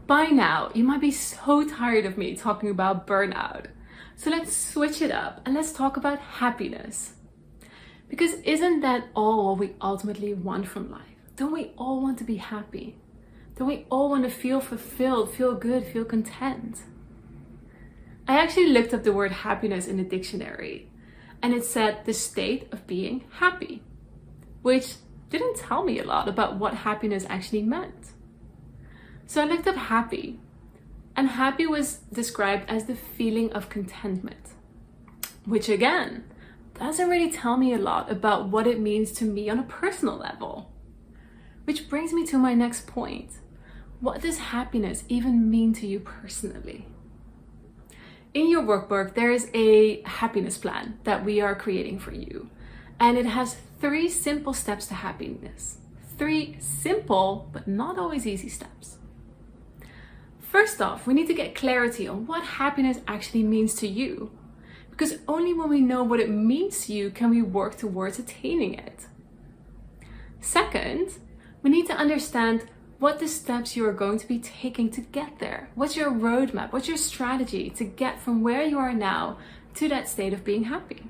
By now, you might be so tired of me talking about burnout. So let's switch it up and let's talk about happiness. Because isn't that all we ultimately want from life? Don't we all want to be happy? Don't we all want to feel fulfilled, feel good, feel content? I actually looked up the word happiness in the dictionary, and it said the state of being happy, which didn't tell me a lot about what happiness actually meant. So I looked up happy, and happy was described as the feeling of contentment, which again, doesn't really tell me a lot about what it means to me on a personal level. Which brings me to my next point. What does happiness even mean to you personally? In your workbook, there is a happiness plan that we are creating for you. And it has 3 simple steps to happiness. 3 simple, but not always easy steps. First off, we need to get clarity on what happiness actually means to you. Because only when we know what it means to you can we work towards attaining it. Second, we need to understand what the steps you are going to be taking to get there. What's your roadmap? What's your strategy to get from where you are now to that state of being happy?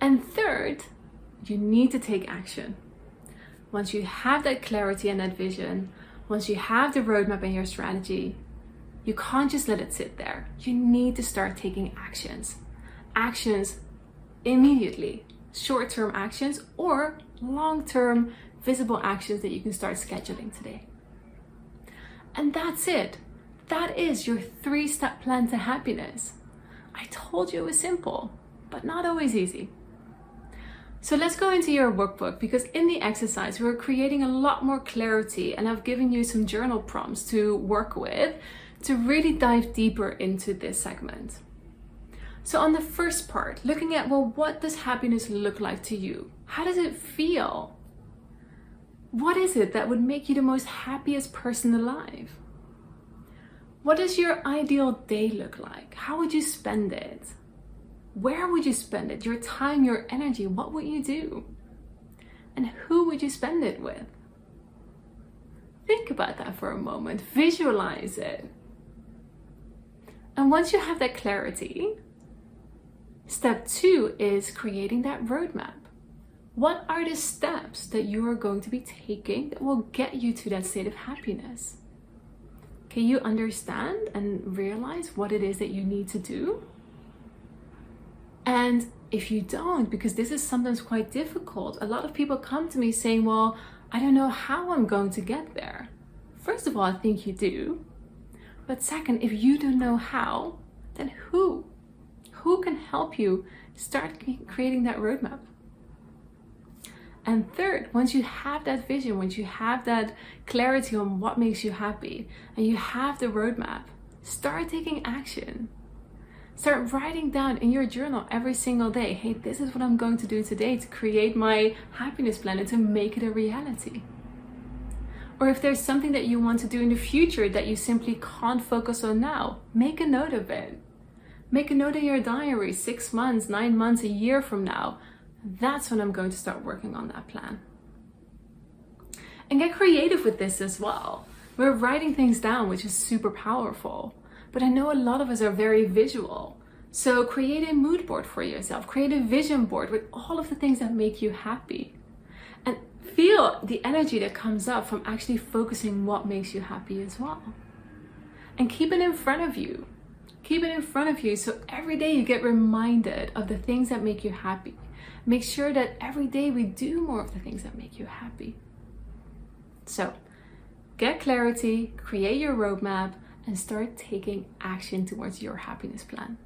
And third, you need to take action. Once you have that clarity and that vision, once you have the roadmap and your strategy, you can't just let it sit there. You need to start taking actions. Actions immediately. Short-term actions or long-term visible actions that you can start scheduling today. And that's it. That is your 3-step plan to happiness. I told you it was simple, but not always easy. So let's go into your workbook, because in the exercise, we're creating a lot more clarity, and I've given you some journal prompts to work with to really dive deeper into this segment. So on the first part, looking at, well, what does happiness look like to you? How does it feel? What is it that would make you the most happiest person alive? What does your ideal day look like? How would you spend it? Where would you spend it? Your time, your energy, what would you do? And who would you spend it with? Think about that for a moment. Visualize it. And once you have that clarity, step 2 is creating that roadmap. What are the steps that you are going to be taking that will get you to that state of happiness? Can you understand and realize what it is that you need to do? And if you don't, because this is sometimes quite difficult, a lot of people come to me saying, well, I don't know how I'm going to get there. First of all, I think you do. But second, if you don't know how, then who? Who can help you start creating that roadmap? And third, once you have that vision, once you have that clarity on what makes you happy, and you have the roadmap, start taking action. Start writing down in your journal every single day, hey, this is what I'm going to do today to create my happiness plan and to make it a reality. Or if there's something that you want to do in the future that you simply can't focus on now, make a note of it. Make a note in your diary 6 months, 9 months, a year from now. That's when I'm going to start working on that plan. And get creative with this as well. We're writing things down, which is super powerful. But I know a lot of us are very visual. So create a mood board for yourself. Create a vision board with all of the things that make you happy. And feel the energy that comes up from actually focusing what makes you happy as well. And keep it in front of you. Keep it in front of you so every day you get reminded of the things that make you happy. Make sure that every day we do more of the things that make you happy. So get clarity, create your roadmap, and start taking action towards your happiness plan.